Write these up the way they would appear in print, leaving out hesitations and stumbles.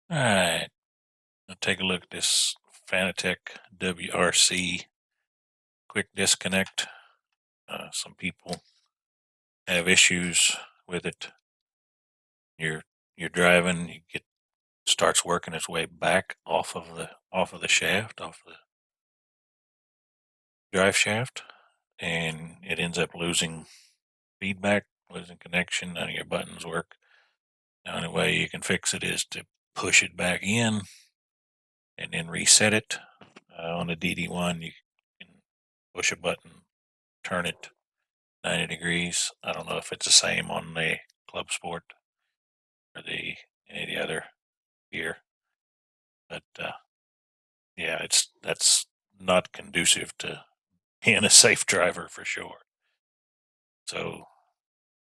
All right, let's take a look at this Fanatec WRC quick disconnect. Some people have issues with it. You're driving, starts working its way back off of the shaft, off the drive shaft, and it ends up losing feedback, losing connection. None of your buttons work. The only way you can fix it is to push it back in and then reset it. On the DD1, you can push a button, turn it 90 degrees. I don't know if it's the same on the ClubSport or any of the other gear, but yeah, that's not conducive to being a safe driver for sure. So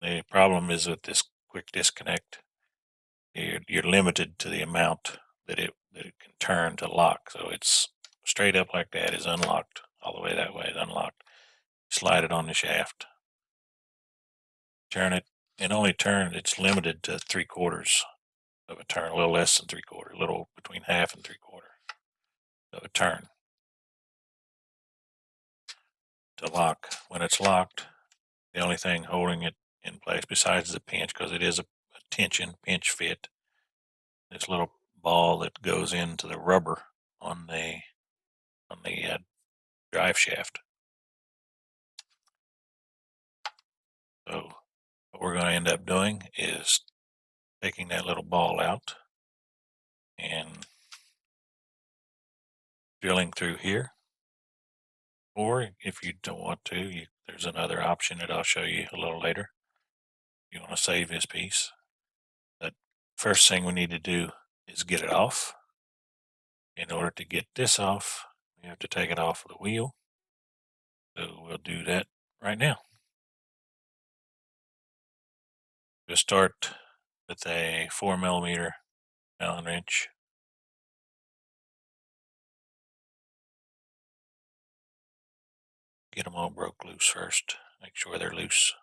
the problem is with this quick disconnect, you're limited to the amount that it can turn to lock. So it's straight up like that is unlocked, all the way that way is unlocked. Slide it on the shaft, turn it. It's limited to 3/4 of a turn, a little less than 3/4, a little between half and 3/4 of a turn to lock. When it's locked, the only thing holding it in place besides the pinch, because it is a tension pinch fit, this little ball that goes into the rubber on the drive shaft. So what we're going to end up doing is taking that little ball out and drilling through here. Or if you don't want to, there's another option that I'll show you a little later. You want to save this piece. But first thing we need to do is get it off. In order to get this off, we have to take it off of the wheel. So we'll do that right now. We'll start with a 4mm Allen wrench. Get them all broke loose first. Make sure they're loose.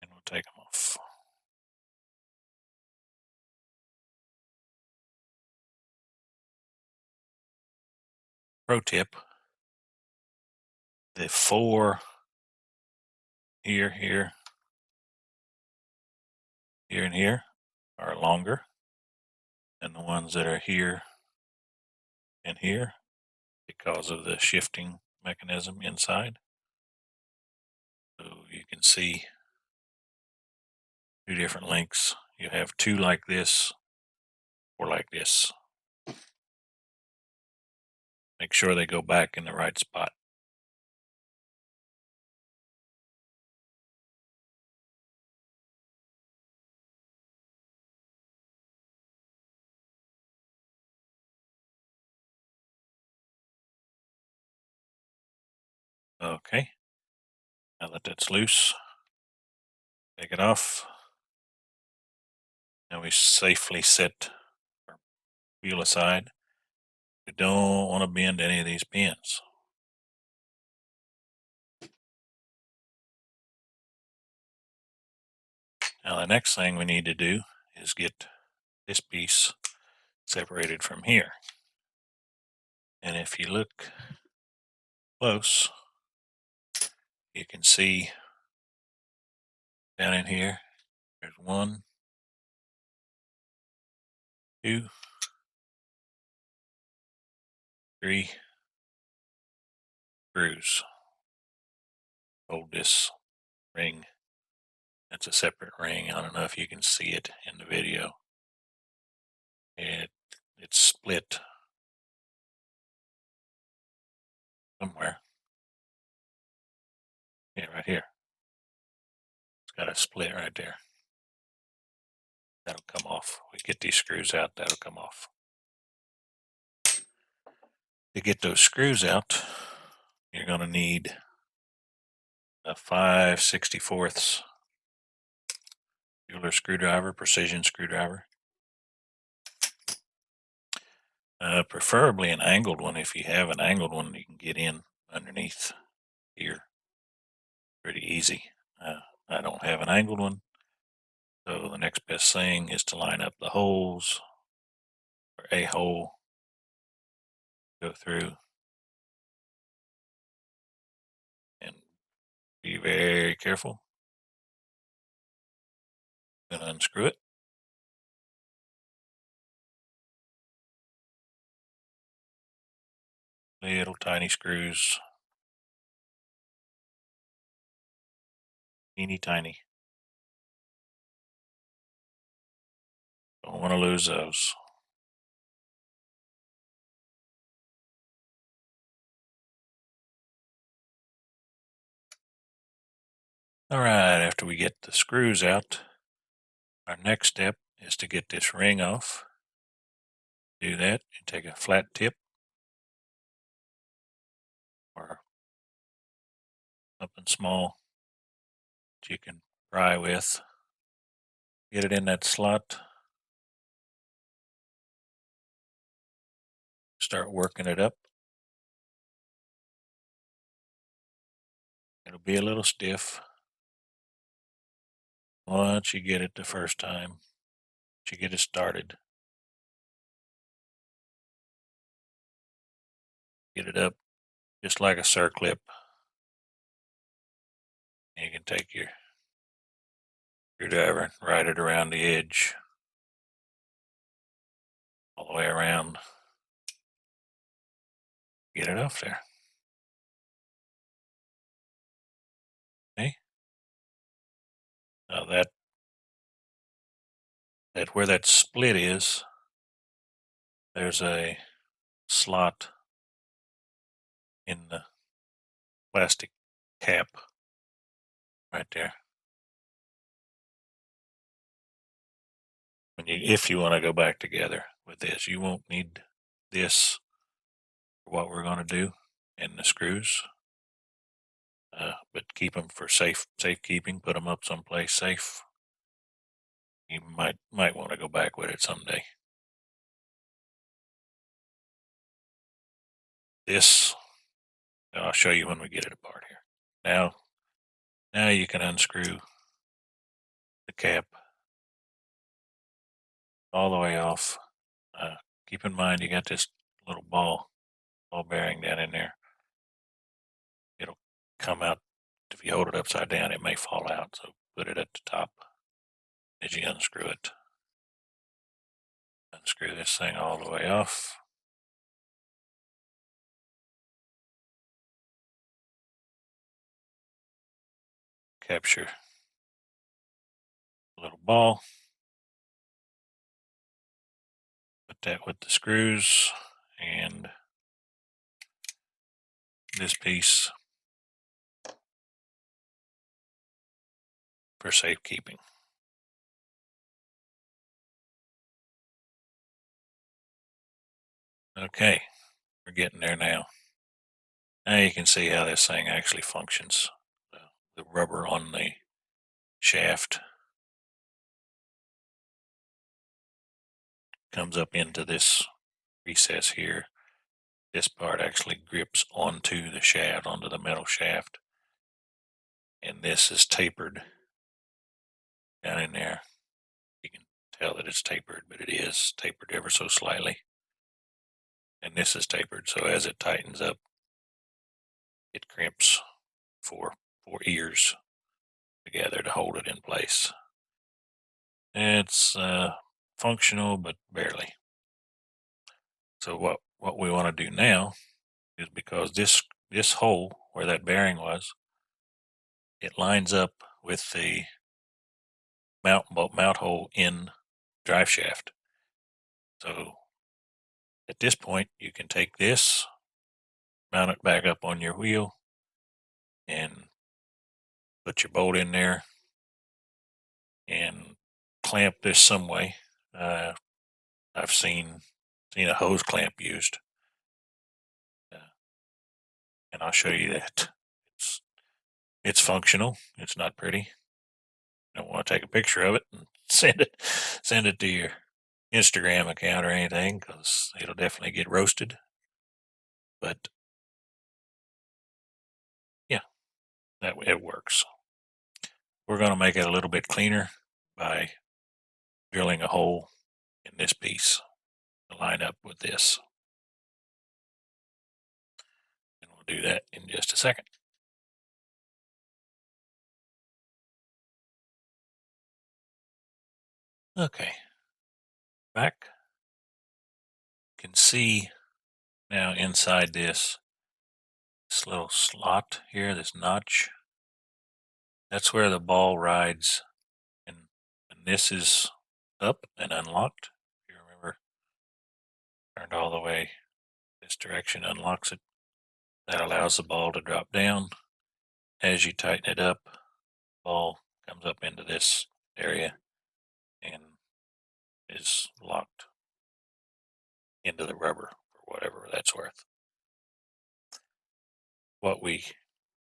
And we'll take them off. Pro tip, the 4 here, and here are longer than the ones that are here and here because of the shifting mechanism inside. So you can see 2 different lengths. You have 2 like this or like this. Make sure they go back in the right spot. Okay, now that that's loose, take it off. Now we safely set our wheel aside. We don't want to bend any of these pins. Now the next thing we need to do is get this piece separated from here. And if you look close, you can see down in here, there's 1, 2, 3 screws. Hold this ring. That's a separate ring. I don't know if you can see it in the video. It's split somewhere. Yeah, right here. got a split right there. That'll come off. We get these screws out, that'll come off. To get those screws out, you're going to need a 5/64 Euler screwdriver, precision screwdriver. Preferably an angled one. If you have an angled one, you can get in underneath here pretty easy. I don't have an angled one, so the next best thing is to line up the holes, or a hole, go through, and be very careful. I'm going to unscrew it. Little tiny screws, teeny tiny. Don't want to lose those. All right, after we get the screws out, our next step is to get this ring off. Do that, you take a flat tip or something small that you can pry with. Get it in that slot. Start working it up. It'll be a little stiff once you get it the first time. Once you get it started. Get it up just like a circlip. You can take your screwdriver and ride it around the edge all the way around. Get it off there. Okay. Now that where that split is, there's a slot in the plastic cap right there. If you want to go back together with this, you won't need this for what we're going to do and the screws. But keep them for safekeeping. Put them up someplace safe. You might want to go back with it someday. This, I'll show you when we get it apart here. Now you can unscrew the cap all the way off. Keep in mind you got this little ball bearing down in there. It'll come out. If you hold it upside down, it may fall out. So put it at the top as you unscrew it. Unscrew this thing all the way off. Capture a little ball. Put that with the screws and this piece for safekeeping. Okay, we're getting there now. Now you can see how this thing actually functions. The rubber on the shaft comes up into this recess here. This part actually grips onto the shaft, onto the metal shaft. And this is tapered down in there. You can tell that it's tapered, but it is tapered ever so slightly. And this is tapered, so as it tightens up, it crimps for ears together to hold it in place. It's functional, but barely. So what we want to do now is, because this hole where that bearing was, it lines up with the mount hole in drive shaft. So at this point, you can take this, mount it back up on your wheel, and put your bolt in there, and clamp this some way. I've seen a hose clamp used, and I'll show you that. It's functional. It's not pretty. Don't want to take a picture of it and send it to your Instagram account or anything, because it'll definitely get roasted. But yeah, that it works. We're going to make it a little bit cleaner by drilling a hole in this piece to line up with this. And we'll do that in just a second. Okay, back. You can see now inside this little slot here, this notch. That's where the ball rides, and this is up and unlocked. If you remember, turned all the way this direction unlocks it. That allows the ball to drop down. As you tighten it up, the ball comes up into this area and is locked into the rubber for whatever that's worth. What we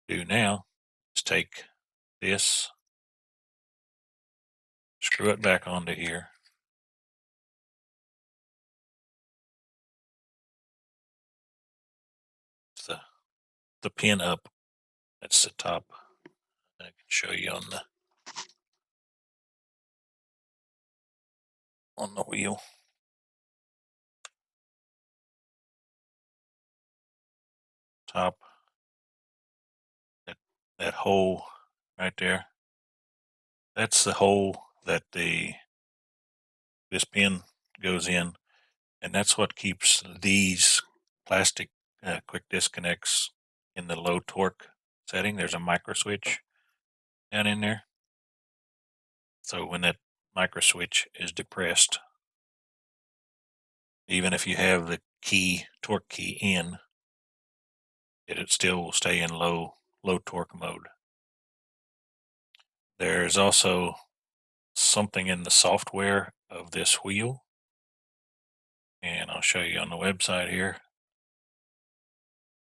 do now is take this, screw it back onto here. It's the pin up. That's the top. I can show you on the wheel. Top. That hole right there. That's the hole that this pin goes in, and that's what keeps these plastic quick disconnects in the low torque setting. There's a micro switch down in there. So when that micro switch is depressed, even if you have the torque key in, it still will stay in low torque mode. There's also something in the software of this wheel, and I'll show you on the website here,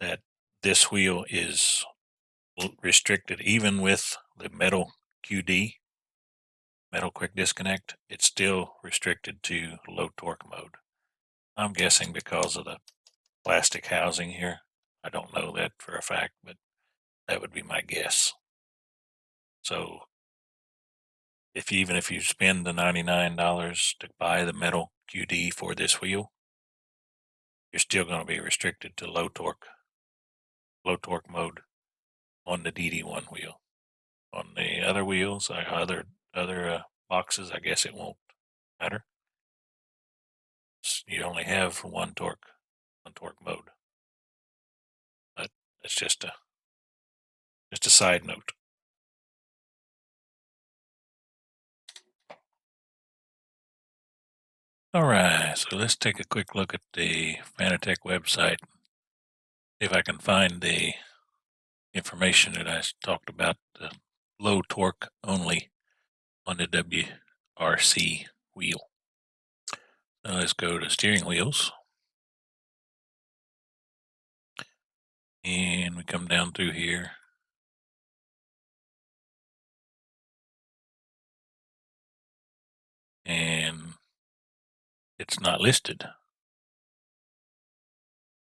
that this wheel is restricted even with the metal QD, metal quick disconnect. It's still restricted to low torque mode. I'm guessing because of the plastic housing here. I don't know that for a fact, but that would be my guess. So even if you spend the $99 to buy the metal QD for this wheel, you're still going to be restricted to low torque mode on the DD1 wheel. On the other wheels, other boxes, I guess it won't matter. You only have one torque mode. But it's just a side note. All right, so let's take a quick look at the Fanatec website. See if I can find the information that I talked about, the low torque only on the WRC wheel. So let's go to steering wheels. And we come down through here. And it's not listed.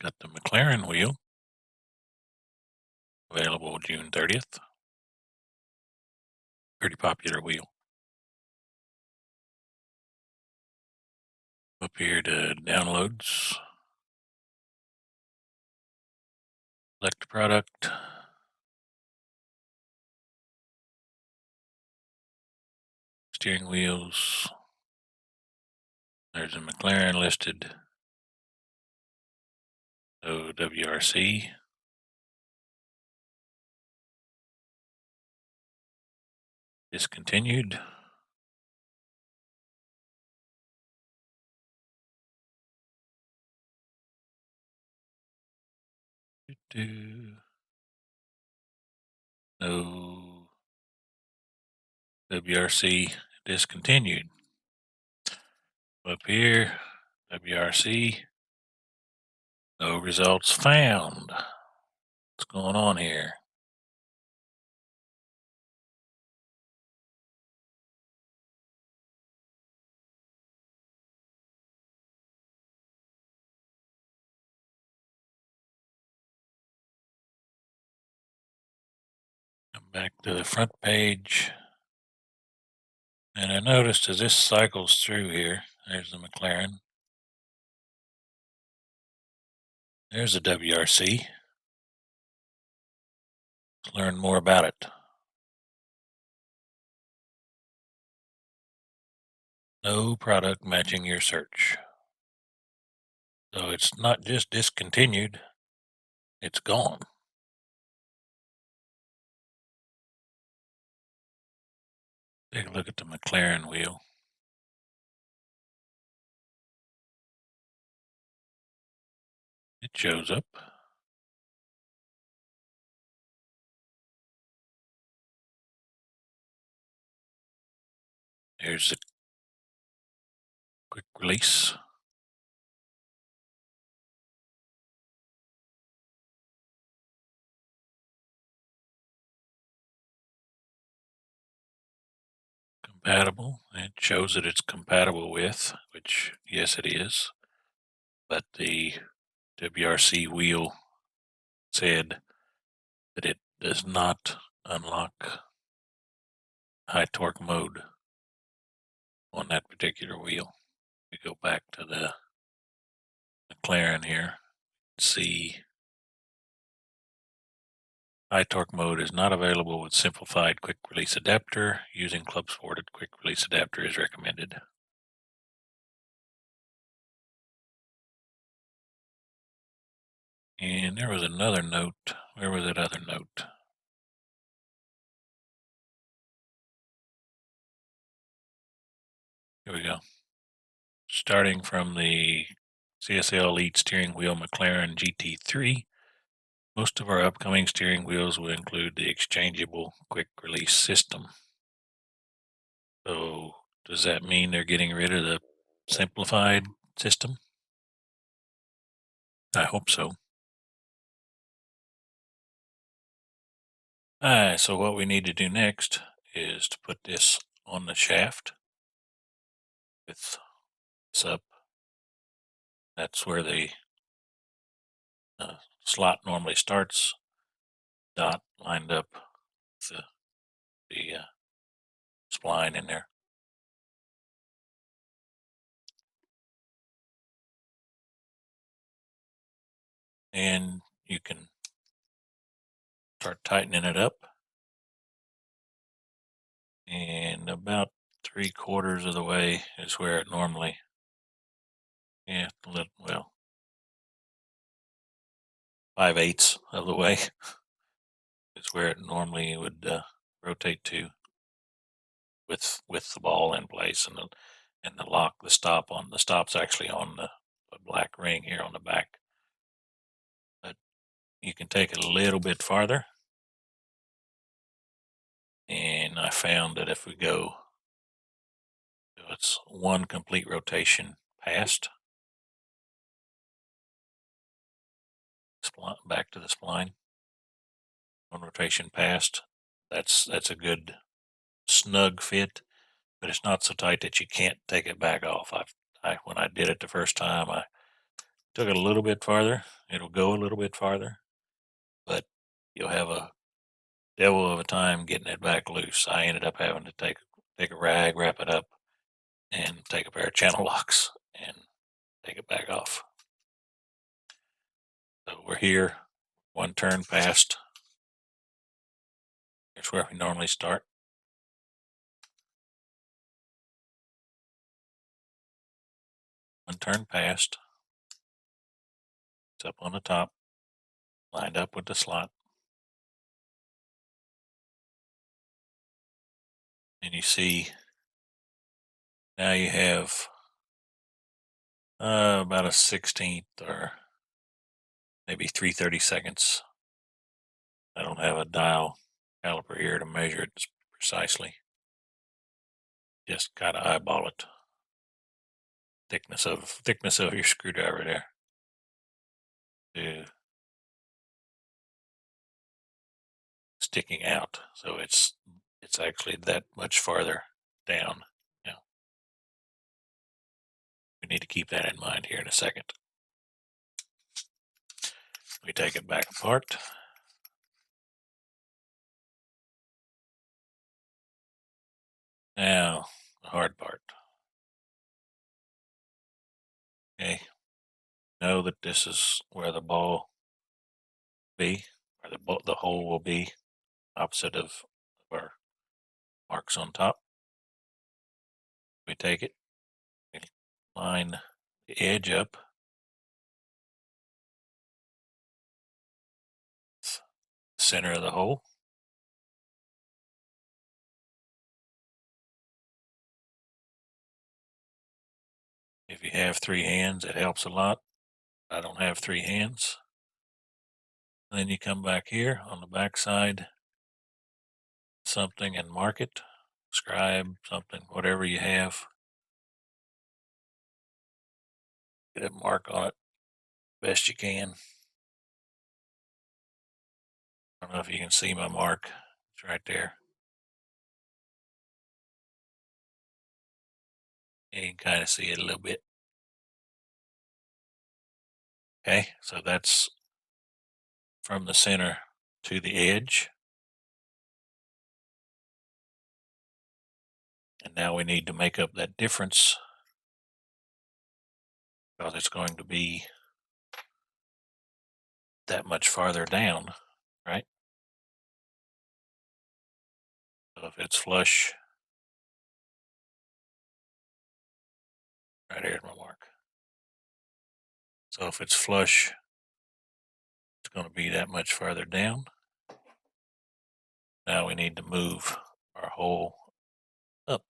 Got the McLaren wheel, available June 30th. Pretty popular wheel. Up here to downloads. Select product. Steering wheels. There's a McLaren listed. So WRC. Discontinued. No WRC discontinued. Up here, WRC, no results found. What's going on here? Come back to the front page. And I noticed as this cycles through here, there's the McLaren. There's the WRC. Let's learn more about it. No product matching your search. So it's not just discontinued, it's gone. Take a look at the McLaren wheel. It shows up. There's the quick release. Compatible. It shows that it's compatible with, which yes it is. But the WRC wheel said that it does not unlock high torque mode on that particular wheel. We go back to the McLaren here. See, high torque mode is not available with Simplified Quick Release Adapter. Using ClubSport Quick Release Adapter is recommended. And there was another note. Where was that other note? Here we go. Starting from the CSL Elite Steering Wheel McLaren GT3, most of our upcoming steering wheels will include the exchangeable quick release system. So does that mean they're getting rid of the simplified system? I hope so. So what we need to do next is to put this on the shaft with this up. That's where the slot normally starts. Dot lined up with the spline in there. And you can start tightening it up. And about 3/4 of the way is where it normally, well, 5/8 of the way is where it normally would rotate to with the ball in place and the lock, the stop's actually on the black ring here on the back. But you can take it a little bit farther. And I found that if we go, it's one complete rotation past, back to the spline, one rotation past, that's a good snug fit, but it's not so tight that you can't take it back off. When I did it the first time, I took it a little bit farther. It'll go a little bit farther, but you'll have a devil of a time getting it back loose. I ended up having to take a rag, wrap it up, and take a pair of channel locks and take it back off. So we're here, one turn past. Here's where we normally start. One turn past. It's up on the top, lined up with the slot. And you see, now you have about a 1/16 or maybe 3/32. I don't have a dial caliper here to measure it precisely. Just kind of eyeball it. Thickness of your screwdriver there. To sticking out, so it's actually that much farther down. Yeah, we need to keep that in mind here in a second. We take it back apart. Now the hard part. Okay, know that this is where the ball be, or the hole will be, opposite of our marks on top. We take it, we line the edge up, center of the hole. If you have 3 hands, it helps a lot. I don't have 3 hands. And then you come back here on the back side, something, and mark it, scribe something, whatever you have. Get a mark on it best you can. I don't know if you can see my mark. It's right there. You can kind of see it a little bit. Okay, so that's from the center to the edge. And now we need to make up that difference, because it's going to be that much farther down, right? So if it's flush, right here's my mark. So if it's flush, it's going to be that much farther down. Now we need to move our hole up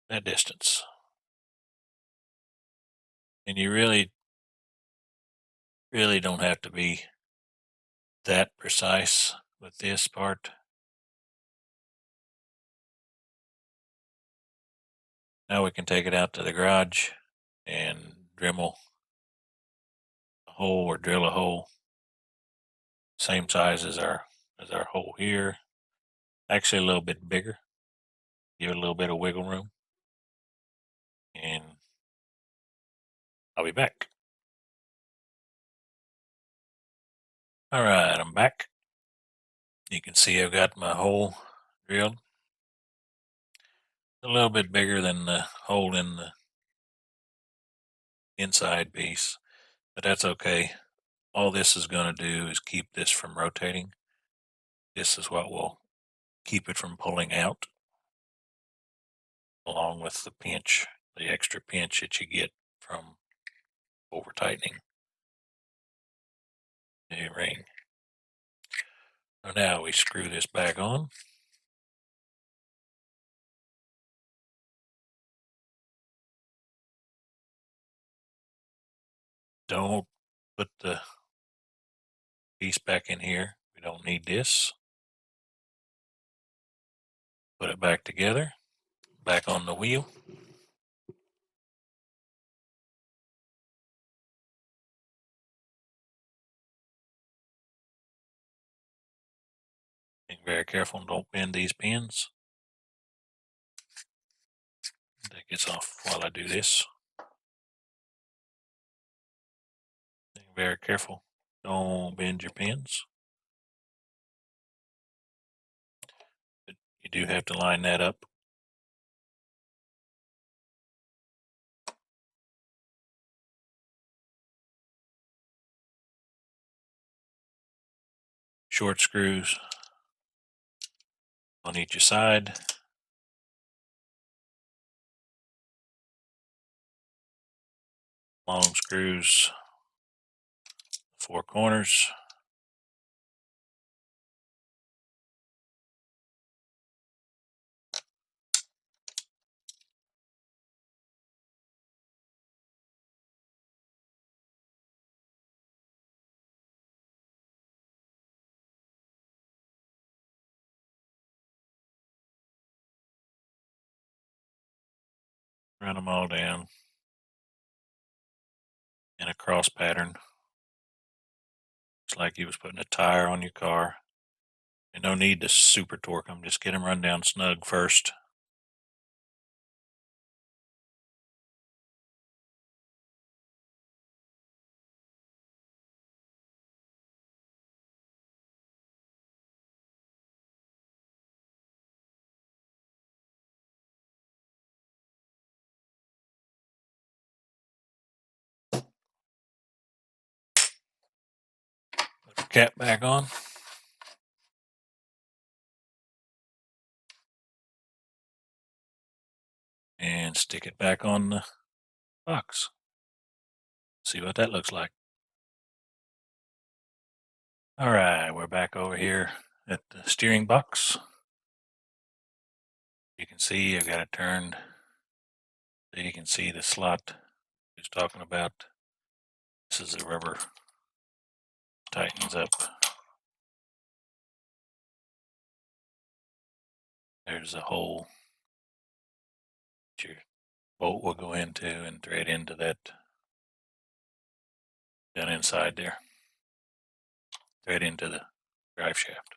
that distance. And you really don't have to be that precise with this part. Now we can take it out to the garage and Dremel a hole, or drill a hole same size as our hole here. Actually a little bit bigger. Give it a little bit of wiggle room. And I'll be back. All right, I'm back. You can see I've got my hole drilled. A little bit bigger than the hole in the inside piece, but that's okay. All this is going to do is keep this from rotating. This is what will keep it from pulling out, along with the pinch, the extra pinch that you get from over tightening the ring. So now we screw this back on. Don't put the piece back in here. We don't need this. Put it back together, back on the wheel. Be very careful and don't bend these pins. That gets off while I do this. Be very careful. Don't bend your pins. But you do have to line that up. Short screws on each side. Long screws, 4 corners. run them all down in a cross pattern. It's like you was putting a tire on your car. And no need to super torque them. Just get them run down snug first. Put the cap back on. And stick it back on the box. See what that looks like. All right, we're back over here at the steering box. You can see I've got it turned so you can see the slot he was talking about. This is the rubber tightens up. There's a hole that your bolt will go into and thread into that down inside there. Thread into the drive shaft.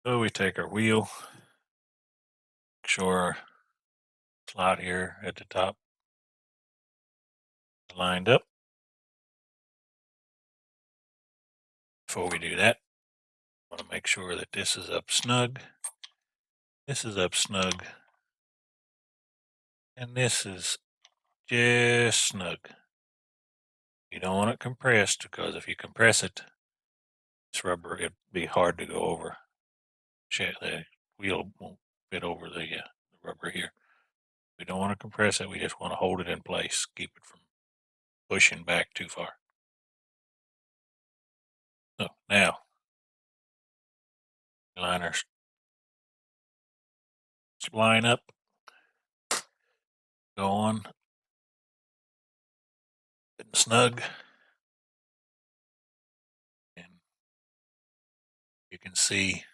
So we take our wheel, make sure our slot here at the top is lined up. Before we do that, I want to make sure that this is up snug, this is up snug, and this is just snug. You don't want it compressed, because if you compress it, this rubber, it'd be hard to go over. The wheel won't fit over the rubber here. We don't want to compress it. We just want to hold it in place, keep it from pushing back too far. So now, line our spline up, go on, get snug, and you can see,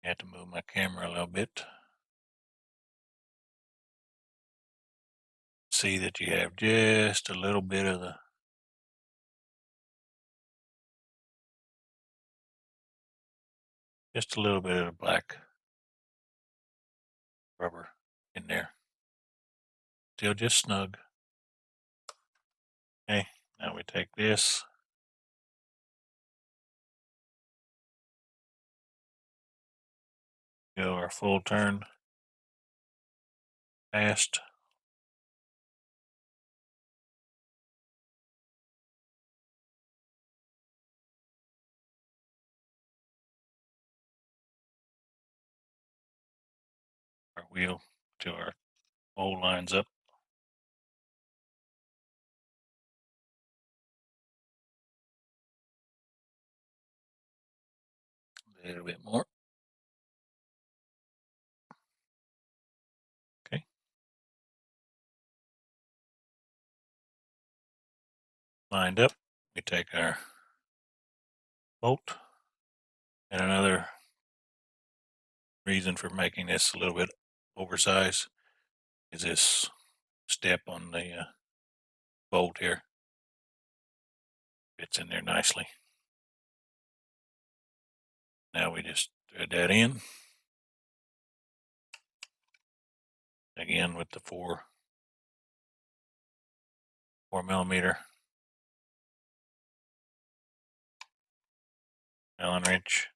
I have to move my camera a little bit. See that you have just a little bit of the black rubber in there. Still just snug. Okay, now we take this, go our full turn fast. Our wheel till our hole lines up. A little bit more. Okay. Lined up. We take our bolt. And another reason for making this a little bit oversized is this step on the bolt here. Fits in there nicely. Now we just thread that in. Again with the 4mm Allen wrench.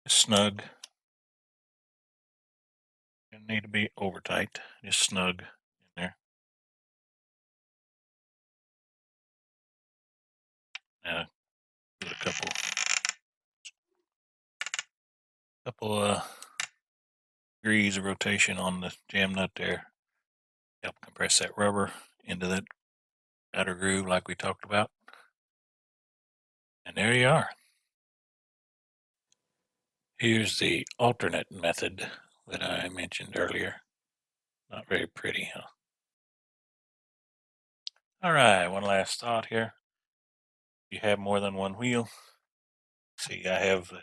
Snug. Doesn't need to be over tight, just snug in there. Now, give it a couple degrees of rotation on the jam nut there. Help compress that rubber into that outer groove like we talked about. And there you are. Here's the alternate method that I mentioned earlier. Not very pretty, huh? All right, one last thought here. You have more than one wheel. See, I have the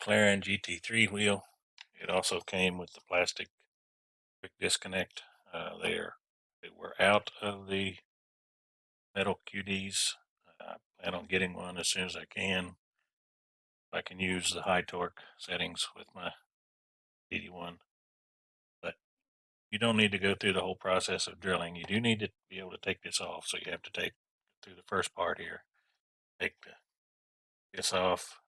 McLaren GT3 wheel. It also came with the plastic quick disconnect. They were out of the metal QDs. I plan on getting one as soon as I can. I can use the high torque settings with my DD1. But you don't need to go through the whole process of drilling. You do need to be able to take this off. So you have to take through the first part here. Take this off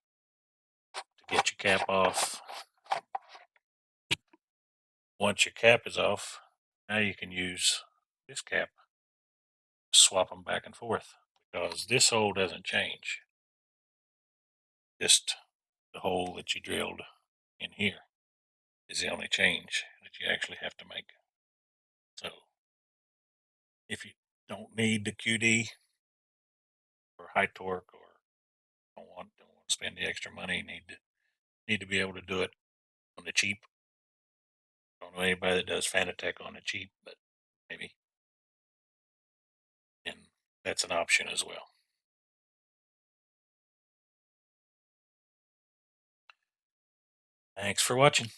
to get your cap off. Once your cap is off, now you can use this cap. Swap them back and forth because this hole doesn't change. Just the hole that you drilled in here is the only change that you actually have to make. So if you don't need the QD or high torque or don't want to spend the extra money, need to be able to do it on the cheap. I don't know anybody that does Fanatec on the cheap, but maybe. And that's an option as well. Thanks for watching.